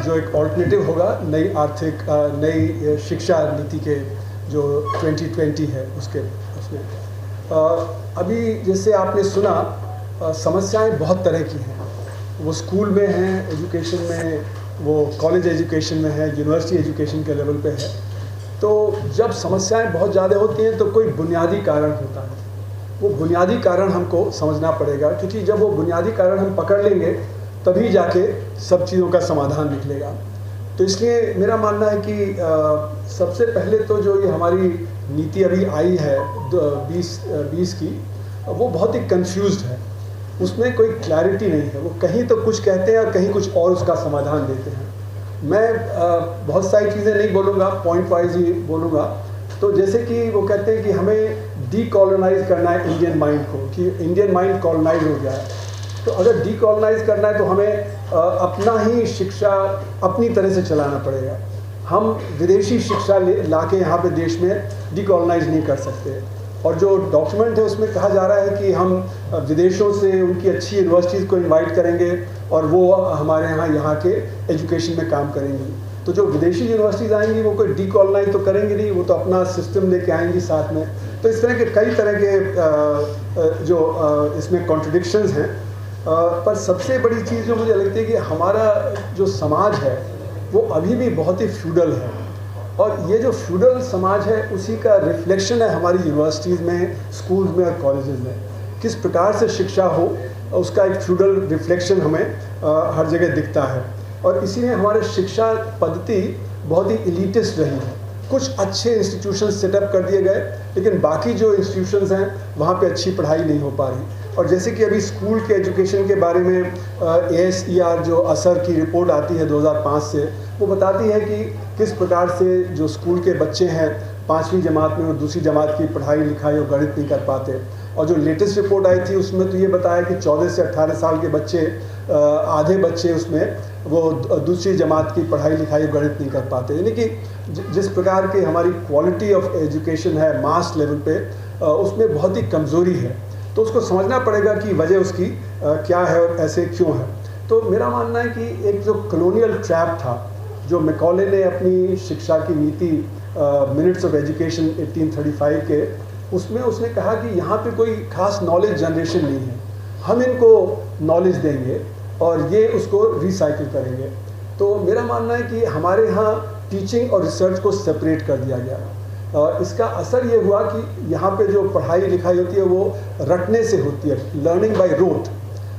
जो एक ऑल्टरनेटिव होगा नई आर्थिक नई शिक्षा नीति के जो 2020 है उसके उसमें। अभी जैसे आपने सुना समस्याएं बहुत तरह की हैं, वो स्कूल में हैं, एजुकेशन में, वो कॉलेज एजुकेशन में है, यूनिवर्सिटी एजुकेशन के लेवल पे है। तो जब समस्याएं बहुत ज़्यादा होती हैं तो कोई बुनियादी कारण होता है, वो बुनियादी कारण हमको समझना पड़ेगा, क्योंकि जब वो बुनियादी कारण हम पकड़ लेंगे तभी जाके सब चीज़ों का समाधान निकलेगा। तो इसलिए मेरा मानना है कि सबसे पहले तो जो ये हमारी नीति अभी आई है 2020 की, वो बहुत ही कंफ्यूज्ड है, उसमें कोई क्लैरिटी नहीं है। वो कहीं तो कुछ कहते हैं और कहीं कुछ और उसका समाधान देते हैं। मैं बहुत सारी चीज़ें नहीं बोलूँगा, पॉइंट वाइज ही बोलूँगा। तो जैसे कि वो कहते हैं कि हमें डीकॉलोनाइज करना है इंडियन माइंड को, कि इंडियन माइंड कॉलोनाइज हो गया है। तो अगर डीकॉलोनाइज करना है तो हमें अपना ही शिक्षा अपनी तरह से चलाना पड़ेगा। हम विदेशी शिक्षा ला के यहाँ पे देश में डीकॉलोनाइज नहीं कर सकते। और जो डॉक्यूमेंट है उसमें कहा जा रहा है कि हम विदेशों से उनकी अच्छी यूनिवर्सिटीज़ को इनवाइट करेंगे और वो हमारे यहाँ के एजुकेशन में काम करेंगी। तो जो विदेशी यूनिवर्सिटीज़ आएंगी वो कोई डीकॉलोनाइज तो करेंगी नहीं, वो तो अपना सिस्टम लेके आएंगी साथ में। तो इस तरह के कई तरह के जो इसमें कॉन्ट्रडिक्शंस हैं। पर सबसे बड़ी चीज़ जो मुझे लगती है कि हमारा जो समाज है वो अभी भी बहुत ही फ्यूडल है, और ये जो फ्यूडल समाज है उसी का रिफ्लेक्शन है हमारी यूनिवर्सिटीज़ में, स्कूल्स में और कॉलेजेस में। किस प्रकार से शिक्षा हो उसका एक फ्यूडल रिफ्लेक्शन हमें हर जगह दिखता है। और इसीलिए हमारे शिक्षा पद्धति बहुत ही इलीटिस्ट रही है। कुछ अच्छे इंस्टीट्यूशन सेटअप कर दिए गए, लेकिन बाकी जो इंस्टीट्यूशंस हैं वहाँ पे अच्छी पढ़ाई नहीं हो पा रही। और जैसे कि अभी स्कूल के एजुकेशन के बारे में ASER जो असर की रिपोर्ट आती है 2005 से, वो बताती है कि किस प्रकार से जो स्कूल के बच्चे हैं 5वीं जमात में और दूसरी जमात की पढ़ाई लिखाई और गणित नहीं कर पाते। और जो लेटेस्ट रिपोर्ट आई थी उसमें तो ये बताया कि 14 से 18 साल के बच्चे, आधे बच्चे उसमें वो दूसरी जमात की पढ़ाई लिखाई और गणित नहीं कर पाते। यानी कि जिस प्रकार की हमारी क्वालिटी ऑफ एजुकेशन है मास लेवल पे, उसमें बहुत ही कमज़ोरी है। तो उसको समझना पड़ेगा कि वजह उसकी क्या है और ऐसे क्यों है। तो मेरा मानना है कि एक जो कॉलोनियल ट्रैप था जो मैकॉले ने अपनी शिक्षा की नीति मिनट्स ऑफ एजुकेशन 1835 के, उसमें उसने कहा कि यहाँ पे कोई खास नॉलेज जनरेशन नहीं है, हम इनको नॉलेज देंगे और ये उसको रिसाइकिल करेंगे। तो मेरा मानना है कि हमारे यहाँ टीचिंग और रिसर्च को सेपरेट कर दिया गया। इसका असर ये हुआ कि यहाँ पे जो पढ़ाई लिखाई होती है वो रटने से होती है, लर्निंग बाय रोट।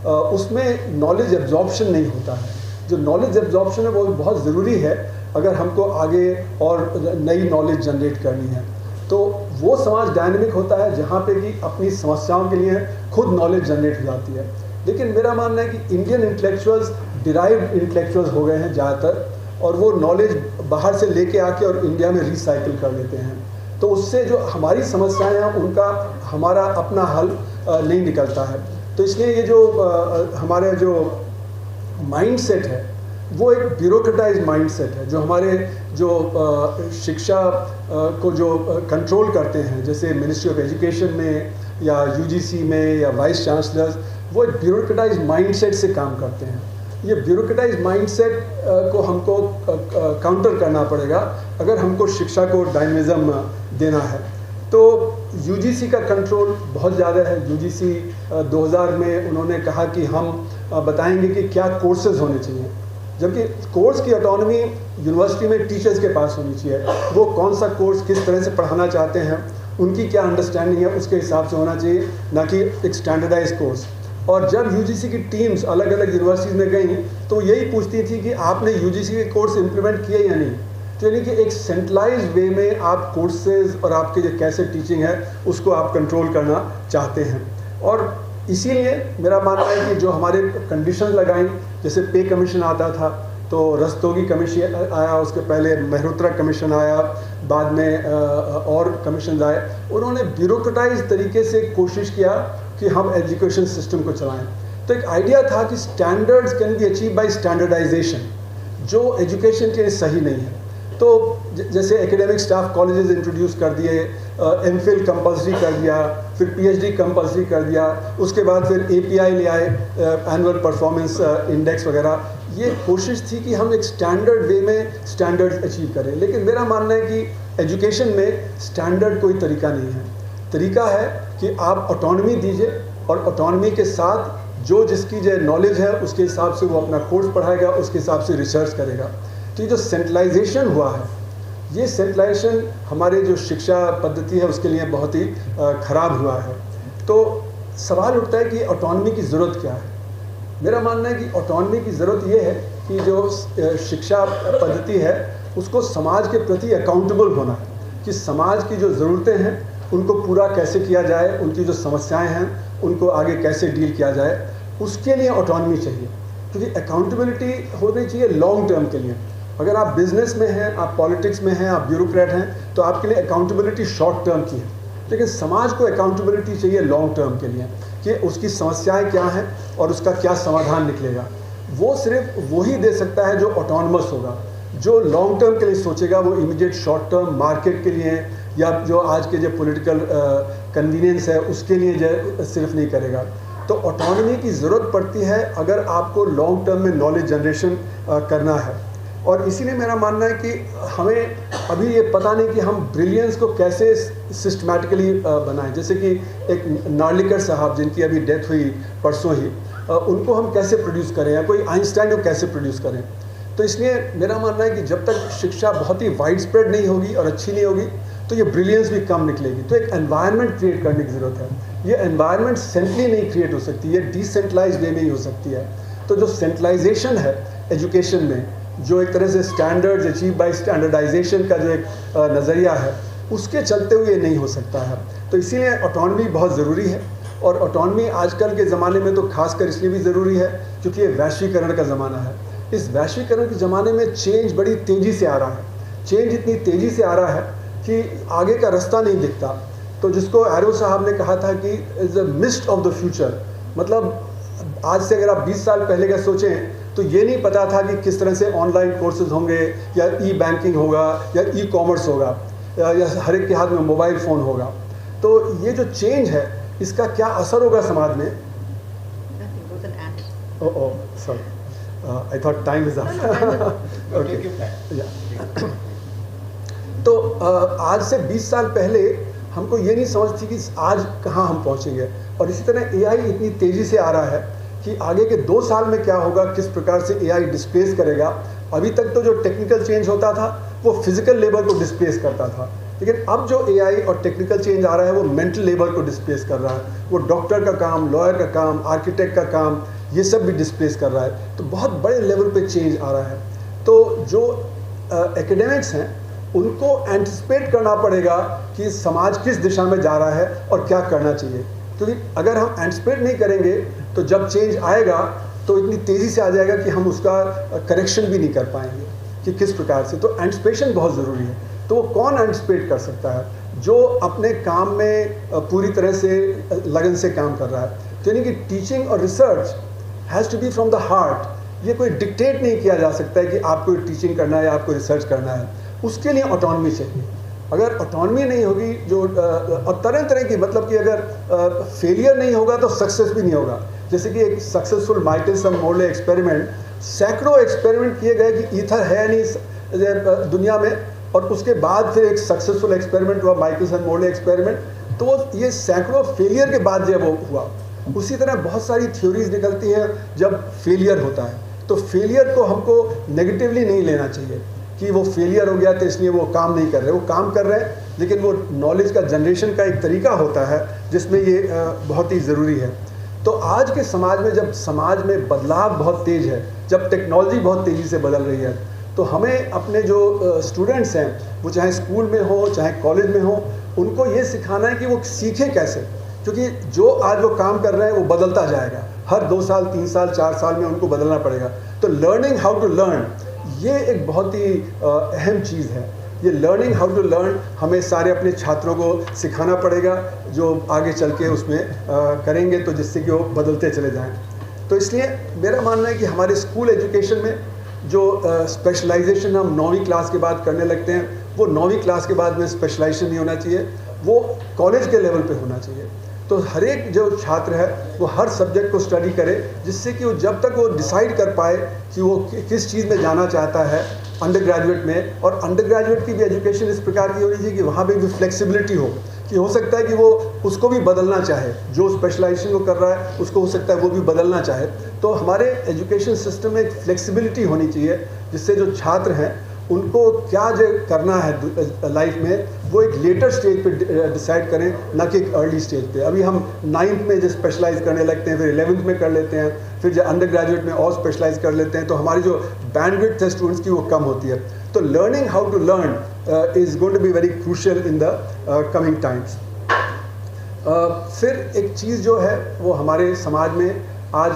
उसमें नॉलेज एब्जॉर्प्शन नहीं होता है। जो नॉलेज एब्जॉर्प्शन है वो बहुत ज़रूरी है अगर हमको आगे और नई नॉलेज जनरेट करनी है। तो वो समाज डायनेमिक होता है जहाँ पे कि अपनी समस्याओं के लिए खुद नॉलेज जनरेट हो जाती है। लेकिन मेरा मानना है कि इंडियन इंटेलेक्चुअल्स डिराइव्ड इंटेलेक्चुअल्स हो गए हैं ज़्यादातर, और वो नॉलेज बाहर से लेके आके और इंडिया में रिसाइकिल कर लेते हैं। तो उससे जो हमारी समस्याएं हैं उनका हमारा अपना हल नहीं निकलता है। तो इसलिए ये जो हमारे जो माइंडसेट है वो एक ब्यूरोक्रेटाइज माइंडसेट है, जो हमारे जो शिक्षा को जो कंट्रोल करते हैं, जैसे मिनिस्ट्री ऑफ एजुकेशन में या UGC में या वाइस चांसलर्स, वो एक ब्यूरोक्रेटाइज माइंडसेट से काम करते हैं। ये ब्यूरोक्रेटाइज माइंडसेट को हमको काउंटर करना पड़ेगा अगर हमको शिक्षा को डायनेमिज्म देना है। तो UGC का कंट्रोल बहुत ज़्यादा है। UGC 2000 में उन्होंने कहा कि हम बताएंगे कि क्या कोर्सेज होने चाहिए, जबकि कोर्स की ऑटोनॉमी यूनिवर्सिटी में टीचर्स के पास होनी चाहिए। वो कौन सा कोर्स किस तरह से पढ़ाना चाहते हैं, उनकी क्या अंडरस्टैंडिंग है, उसके हिसाब से होना चाहिए, ना कि एक स्टैंडर्डाइज कोर्स। और जब UGC की टीम्स अलग अलग यूनिवर्सिटीज़ में गई तो यही पूछती थी कि आपने UGC के कोर्स इम्प्लीमेंट किए या नहीं। तो यानी कि एक सेंट्रलाइज वे में आप कोर्सेज और आपके जो कैसे टीचिंग है उसको आप कंट्रोल करना चाहते हैं। और इसीलिए मेरा मानना है कि जो हमारे कंडीशन लगाई, जैसे पे कमीशन आता था तो रस्तोगी कमीशन आया, उसके पहले मेहरोत्रा कमीशन आया, बाद में और कमीशन आए। उन्होंने ब्यूरोक्रेटाइज तरीके से कोशिश किया कि हम एजुकेशन सिस्टम को चलाएं। तो एक आइडिया था कि standards can be achieve by standardisation, जो एजुकेशन के लिए सही नहीं है। तो जैसे एकेडमिक स्टाफ कॉलेजेस इंट्रोड्यूस कर दिए, MPhil कंपल्सरी कर दिया, फिर PhD कंपल्सरी कर दिया, उसके बाद फिर API ले आए, एनुअल परफॉर्मेंस इंडेक्स वगैरह। ये कोशिश थी कि हम एक स्टैंडर्ड वे में स्टैंडर्ड्स अचीव करें, लेकिन मेरा मानना है कि एजुकेशन में स्टैंडर्ड कोई तरीका नहीं है। तरीका है कि आप ऑटोनॉमी दीजिए और ऑटोनॉमी के साथ जो जिसकी जो नॉलेज है उसके हिसाब से वो अपना कोर्स पढ़ाएगा, उसके हिसाब से रिसर्च करेगा। तो ये जो सेंट्रलाइजेशन हुआ है, ये सेंट्रलाइजेशन हमारे जो शिक्षा पद्धति है उसके लिए बहुत ही ख़राब हुआ है। तो सवाल उठता है कि ऑटोनॉमी की ज़रूरत क्या है। मेरा मानना है कि ऑटोनॉमी की ज़रूरत ये है कि जो शिक्षा पद्धति है उसको समाज के प्रति अकाउंटेबल होना है, कि समाज की जो ज़रूरतें हैं उनको पूरा कैसे किया जाए, उनकी जो समस्याएं हैं उनको आगे कैसे डील किया जाए, उसके लिए ऑटोनॉमी चाहिए। क्योंकि अकाउंटेबिलिटी होनी चाहिए लॉन्ग टर्म के लिए। अगर आप बिजनेस में हैं, आप पॉलिटिक्स में हैं, आप ब्यूरोक्रेट हैं, तो आपके लिए अकाउंटेबिलिटी शॉर्ट टर्म की है, लेकिन समाज को अकाउंटेबिलिटी चाहिए लॉन्ग टर्म के लिए कि उसकी समस्याएं क्या हैं और उसका क्या समाधान निकलेगा। वो सिर्फ वही दे सकता है जो ऑटोनमस होगा, जो लॉन्ग टर्म के लिए सोचेगा। वो इमीडिएट शॉर्ट टर्म मार्केट के लिए या जो आज के जो पॉलिटिकल कन्वीनियंस है उसके लिए जो सिर्फ नहीं करेगा। तो ऑटोनॉमी की ज़रूरत पड़ती है अगर आपको लॉन्ग टर्म में नॉलेज जनरेशन करना है। और इसीलिए मेरा मानना है कि हमें अभी ये पता नहीं कि हम ब्रिलियंस को कैसे सिस्टमैटिकली बनाएं। जैसे कि एक नार्लिकर साहब जिनकी अभी डेथ हुई परसों ही, उनको हम कैसे प्रोड्यूस करें, या कोई आइंस्टाइन को कैसे प्रोड्यूस करें। तो इसलिए मेरा मानना है कि जब तक शिक्षा बहुत ही वाइड स्प्रेड नहीं होगी और अच्छी नहीं होगी तो ये ब्रिलियंस भी कम निकलेगी। तो एक एनवायरनमेंट क्रिएट करने की ज़रूरत है। ये एनवायरनमेंट सेंट्रली नहीं क्रिएट हो सकती, ये डिसेंट्रलाइज्ड वे में ही हो सकती है। तो जो सेंट्रलाइजेशन है एजुकेशन में, जो एक तरह से स्टैंडर्ड्स अचीव बाय स्टैंडर्डाइजेशन का जो एक नज़रिया है, उसके चलते हुए नहीं हो सकता है। तो इसीलिए ऑटोनॉमी बहुत ज़रूरी है। और ऑटोनॉमी आजकल के ज़माने में तो खासकर इसलिए भी ज़रूरी है क्योंकि ये वैश्वीकरण का ज़माना है। इस वैश्वीकरण के ज़माने में चेंज बड़ी तेज़ी से आ रहा है। चेंज इतनी तेज़ी से आ रहा है कि आगे का रास्ता नहीं दिखता। तो जिसको एरो साहब ने कहा था कि is the mist of the future, मतलब आज से अगर आप 20 साल पहले का सोचें तो ये नहीं पता था कि किस तरह से ऑनलाइन कोर्सेज होंगे, या ई बैंकिंग होगा, या ई कॉमर्स होगा, या हर एक के हाथ में मोबाइल फ़ोन होगा। तो ये जो चेंज है इसका क्या असर होगा समाज में। Sorry, I thought time is up. तो आज से 20 साल पहले हमको ये नहीं समझ थी कि आज कहाँ हम पहुँचेंगे। और इसी तरह एआई इतनी तेज़ी से आ रहा है कि आगे के 2 साल में क्या होगा, किस प्रकार से एआई डिस्प्लेस करेगा। अभी तक तो जो टेक्निकल चेंज होता था वो फिजिकल लेबर को डिस्प्लेस करता था, लेकिन अब जो एआई और टेक्निकल चेंज आ रहा है वो मेंटल लेबर को डिस्प्लेस कर रहा है। वो डॉक्टर का काम, लॉयर का काम, आर्किटेक्ट का काम, ये सब भी डिस्प्लेस कर रहा है। तो बहुत बड़े लेवल पे चेंज आ रहा है। तो जो एकेडमिक्स हैं उनको एंटिसिपेट करना पड़ेगा कि समाज किस दिशा में जा रहा है और क्या करना चाहिए। क्योंकि अगर हम एंटिसिपेट नहीं करेंगे तो जब चेंज आएगा तो इतनी तेज़ी से आ जाएगा कि हम उसका करेक्शन भी नहीं कर पाएंगे कि किस प्रकार से। तो एंटिसिपेशन बहुत ज़रूरी है। तो वो कौन एंटिसिपेट कर सकता है? जो अपने काम में पूरी तरह से लगन से काम कर रहा है। तो यानी कि टीचिंग और research has to be from the heart. ये कोई डिक्टेट नहीं किया जा सकता है कि आपको टीचिंग करना है या आपको रिसर्च करना है। उसके लिए ऑटोनॉमी चाहिए। अगर ऑटोनॉमी नहीं होगी जो और तरह तरह की, मतलब कि अगर फेलियर नहीं होगा तो सक्सेस भी नहीं होगा। जैसे कि एक सक्सेसफुल माइकलसन मोर्ले एक्सपेरिमेंट, सैकड़ों एक्सपेरिमेंट किए गए कि ईथर है नहीं दुनिया में, और उसके बाद फिर एक सक्सेसफुल एक्सपेरिमेंट हुआ, माइकलसन मोर्ले एक्सपेरिमेंट। तो ये सैकड़ों फेलियर के बाद जब वो हुआ। उसी तरह बहुत सारी थ्योरीज निकलती हैं जब फेलियर होता है। तो फेलियर को हमको नेगेटिवली नहीं लेना चाहिए कि वो फेलियर हो गया तो इसलिए वो काम नहीं कर रहे। वो काम कर रहे हैं, लेकिन वो नॉलेज का जनरेशन का एक तरीका होता है जिसमें ये बहुत ही ज़रूरी है। तो आज के समाज में, जब समाज में बदलाव बहुत तेज़ है, जब टेक्नोलॉजी बहुत तेज़ी से बदल रही है, तो हमें अपने जो स्टूडेंट्स हैं, वो चाहे स्कूल में हो चाहे कॉलेज में हो, उनको ये सिखाना है कि वो सीखें कैसे। क्योंकि जो आज वो काम कर रहे हैं वो बदलता जाएगा। हर 2 साल 3 साल 4 साल में उनको बदलना पड़ेगा। तो लर्निंग हाउ टू लर्न, ये एक बहुत ही अहम चीज़ है। ये लर्निंग हाउ टू लर्न हमें सारे अपने छात्रों को सिखाना पड़ेगा, जो आगे चल के उसमें करेंगे, तो जिससे कि वो बदलते चले जाएं। तो इसलिए मेरा मानना है कि हमारे स्कूल एजुकेशन में जो स्पेशलाइजेशन हम 9वीं क्लास के बाद करने लगते हैं, वो 9वीं क्लास के बाद में स्पेशलाइजेशन नहीं होना चाहिए, वो कॉलेज के लेवल पे होना चाहिए। तो हर एक जो छात्र है वो हर सब्जेक्ट को स्टडी करे, जिससे कि वो जब तक वो डिसाइड कर पाए कि वो किस चीज़ में जाना चाहता है अंडर ग्रेजुएट में। और अंडर ग्रेजुएट की भी एजुकेशन इस प्रकार की होनी चाहिए कि वहाँ पे भी फ्लेक्सिबिलिटी हो, कि हो सकता है कि वो उसको भी बदलना चाहे, जो स्पेशलाइजेशन वो कर रहा है उसको हो सकता है वो भी बदलना चाहे। तो हमारे एजुकेशन सिस्टम में एक फ्लेक्सिबिलिटी होनी चाहिए, जिससे जो छात्र हैं उनको क्या जो करना है लाइफ में वो एक लेटर स्टेज पे डिसाइड करें, ना कि एक अर्ली स्टेज पे। अभी हम 9th में जो स्पेशलाइज करने लगते हैं, फिर 11th में कर लेते हैं, फिर जो अंडर ग्रेजुएट में और स्पेशलाइज कर लेते हैं, तो हमारी जो बैंडविड्थ है स्टूडेंट्स की वो कम होती है। तो learning how to learn is going to be very crucial in the coming times. फिर एक चीज़ जो है वो हमारे समाज में आज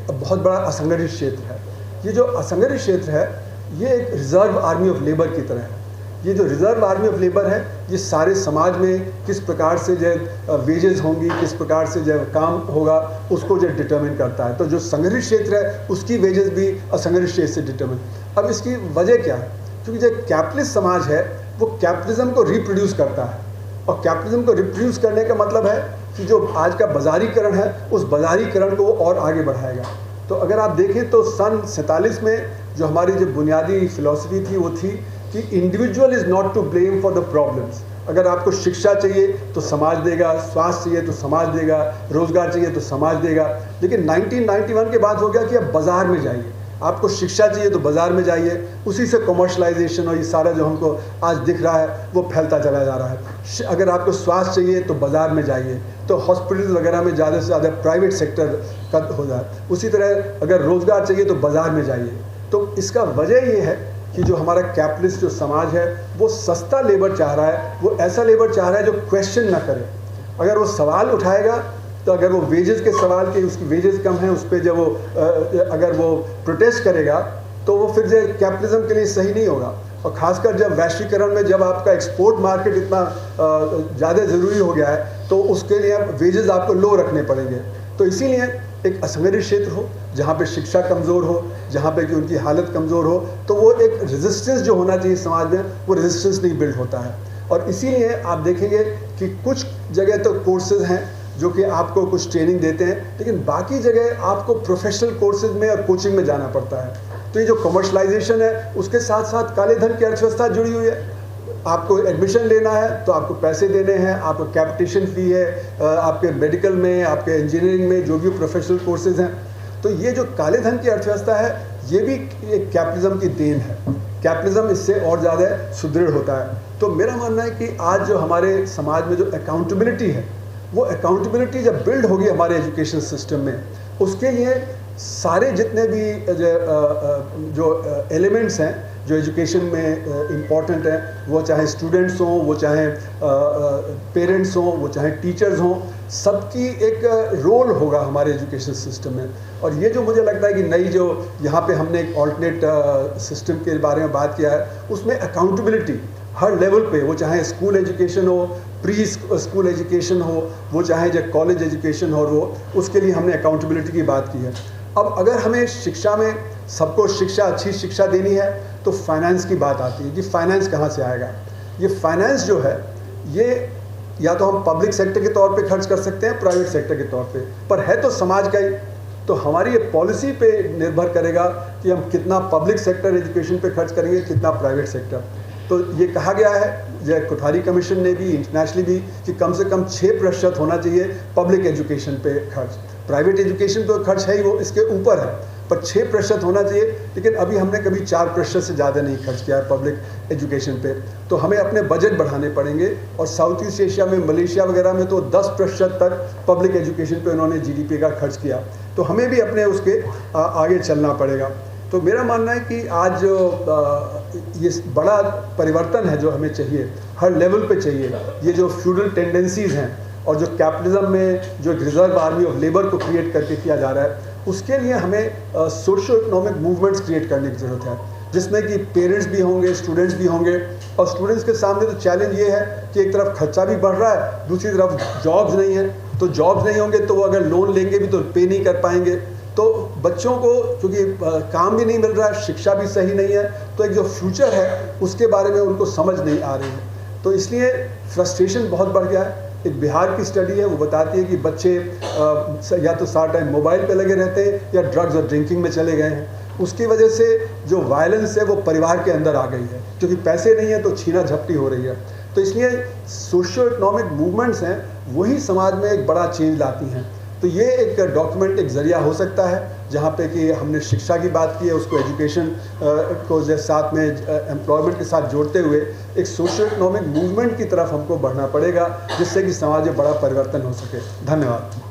बहुत बड़ा असंगठित क्षेत्र है। ये जो असंगठित क्षेत्र है ये एक रिजर्व आर्मी ऑफ लेबर की तरह है। ये जो रिजर्व आर्मी ऑफ लेबर है ये सारे समाज में किस प्रकार से जो वेजेस होंगी, किस प्रकार से जो काम होगा उसको जो डिटरमिन करता है। तो जो संगठित क्षेत्र है उसकी वेजेस भी असंगठित क्षेत्र से डिटरमिन। अब इसकी वजह क्या है? क्योंकि जो कैपिटलिस्ट समाज है वो कैपिटलिज्म को रिप्रोड्यूस करता है, और कैपिटलिज्म को रिप्रोड्यूस करने का मतलब है कि जो आज का बाजारीकरण है उस बाजारीकरण को वो और आगे बढ़ाएगा। तो अगर आप देखें तो सन 47 में जो हमारी जो बुनियादी फिलॉसफी थी वो थी कि individual is not to blame for the problems. अगर आपको शिक्षा चाहिए तो समाज देगा, स्वास्थ्य चाहिए तो समाज देगा, रोज़गार चाहिए तो समाज देगा। लेकिन 1991 के बाद हो गया कि अब बाज़ार में जाइए, आपको शिक्षा चाहिए तो बाज़ार में जाइए। उसी से कमर्शलाइजेशन और ये सारा जो हमको आज दिख रहा है वो फैलता चला जा रहा है। अगर आपको स्वास्थ्य चाहिए तो बाज़ार में जाइए, तो हॉस्पिटल वगैरह में ज़्यादा से ज़्यादा प्राइवेट सेक्टर का हो जाए। उसी तरह अगर रोज़गार चाहिए तो बाज़ार में जाइए। तो इसका वजह ये है कि जो हमारा कैपिटलिस्ट जो समाज है वो सस्ता लेबर चाह रहा है, वो ऐसा लेबर चाह रहा है जो क्वेश्चन ना करे। अगर वो सवाल उठाएगा तो अगर वो वेजेस के सवाल के उसकी वेजेस कम है उस पर जब वो अगर वो प्रोटेस्ट करेगा तो वो फिर जो कैपिटलिज्म के लिए सही नहीं होगा। और ख़ासकर जब वैश्वीकरण में जब आपका एक्सपोर्ट मार्केट इतना ज़्यादा ज़रूरी हो गया है तो उसके लिए वेजेस आपको लो रखने पड़ेंगे। तो इसीलिए एक असंगठित क्षेत्र हो जहाँ पे शिक्षा कमज़ोर हो, जहाँ पे कि उनकी हालत कमज़ोर हो, तो वो एक रेजिस्टेंस जो होना चाहिए समाज में वो रेजिस्टेंस नहीं बिल्ड होता है। और इसीलिए आप देखेंगे कि कुछ जगह तो कोर्सेज हैं जो कि आपको कुछ ट्रेनिंग देते हैं, लेकिन बाकी जगह आपको प्रोफेशनल कोर्सेज में और कोचिंग में जाना पड़ता है। तो ये जो कमर्शलाइजेशन है उसके साथ साथ काले धन की अर्थव्यवस्था जुड़ी हुई है। आपको एडमिशन लेना है तो आपको पैसे देने हैं, आपको कैपिटेशन फ़ी है, आपके मेडिकल में, आपके इंजीनियरिंग में जो भी प्रोफेशनल कोर्सेज हैं। तो ये जो काले धन की अर्थव्यवस्था है ये भी एक कैपिटलिज्म की देन है। कैपिटलिज्म इससे और ज़्यादा सुदृढ़ होता है। तो मेरा मानना है कि आज जो हमारे समाज में जो अकाउंटेबिलिटी है वो अकाउंटेबिलिटी जब बिल्ड होगी हमारे एजुकेशन सिस्टम में, उसके लिए सारे जितने भी जो एलिमेंट्स हैं जो एजुकेशन में इम्पॉर्टेंट हैं, वो चाहे स्टूडेंट्स हों, वो चाहे पेरेंट्स हों, वो चाहे टीचर्स हों, सबकी एक रोल होगा हमारे एजुकेशन सिस्टम में। और ये जो मुझे लगता है कि नई जो यहाँ पे हमने एक ऑल्टरनेट सिस्टम के बारे में बात किया है उसमें अकाउंटेबिलिटी हर लेवल पे, वो चाहे स्कूल एजुकेशन हो, प्री स्कूल एजुकेशन हो, वो चाहे जो कॉलेज एजुकेशन हो, वो उसके लिए हमने अकाउंटेबिलिटी की बात की है। अब अगर हमें शिक्षा में सबको शिक्षा अच्छी शिक्षा देनी है तो फाइनेंस की बात आती है कि फाइनेंस कहाँ से आएगा। ये फाइनेंस जो है ये या तो हम पब्लिक सेक्टर के तौर पे खर्च कर सकते हैं, प्राइवेट सेक्टर के तौर पे, पर है तो समाज का ही। तो हमारी ये पॉलिसी पे निर्भर करेगा कि हम कितना पब्लिक सेक्टर एजुकेशन पे खर्च करेंगे, कितना प्राइवेट सेक्टर। तो ये कहा गया है जो कोठारी कमीशन ने भी इंटरनेशनली भी कि कम से कम 6% होना चाहिए पब्लिक एजुकेशन पे खर्च। प्राइवेट एजुकेशन तो खर्च है ही वो इसके ऊपर है, पर 6% होना चाहिए। लेकिन अभी हमने कभी 4% से ज़्यादा नहीं खर्च किया है पब्लिक एजुकेशन पे। तो हमें अपने बजट बढ़ाने पड़ेंगे। और साउथ ईस्ट एशिया में, मलेशिया वगैरह में तो 10% तक पब्लिक एजुकेशन पे उन्होंने जीडीपी का खर्च किया। तो हमें भी अपने उसके आगे चलना पड़ेगा। तो मेरा मानना है कि आज जो ये बड़ा परिवर्तन है जो हमें चाहिए, हर लेवल पे चाहिए। ये जो फ्यूडल टेंडेंसीज़ हैं और जो कैपिटलिज्म में जो रिजर्व आर्मी ऑफ लेबर को क्रिएट करके किया जा रहा है, उसके लिए हमें सोशो इकोनॉमिक मूवमेंट्स क्रिएट करने की ज़रूरत है, जिसमें कि पेरेंट्स भी होंगे, स्टूडेंट्स भी होंगे। और स्टूडेंट्स के सामने तो चैलेंज ये है कि एक तरफ खर्चा भी बढ़ रहा है, दूसरी तरफ जॉब्स नहीं है। तो जॉब्स नहीं होंगे तो वो अगर लोन लेंगे भी तो पे नहीं कर पाएंगे। तो बच्चों को क्योंकि काम भी नहीं मिल रहा है, शिक्षा भी सही नहीं है, तो एक जो फ्यूचर है उसके बारे में उनको समझ नहीं आ रही है। तो इसलिए फ्रस्ट्रेशन बहुत बढ़ गया है। एक बिहार की स्टडी है, वो बताती है कि बच्चे या तो सारा टाइम मोबाइल पे लगे रहते हैं या ड्रग्स और ड्रिंकिंग में चले गए हैं। उसकी वजह से जो वायलेंस है वो परिवार के अंदर आ गई है, क्योंकि पैसे नहीं है तो छीना झपटी हो रही है। तो इसलिए सोशियो इकोनॉमिक मूवमेंट्स हैं वही समाज में एक बड़ा चेंज लाती हैं। तो ये एक डॉक्यूमेंट एक ज़रिया हो सकता है जहाँ पे कि हमने शिक्षा की बात की है, उसको एजुकेशन को साथ में एम्प्लॉयमेंट के साथ जोड़ते हुए एक सोशियो इकोनॉमिक मूवमेंट की तरफ हमको बढ़ना पड़ेगा, जिससे कि समाज में बड़ा परिवर्तन हो सके। धन्यवाद।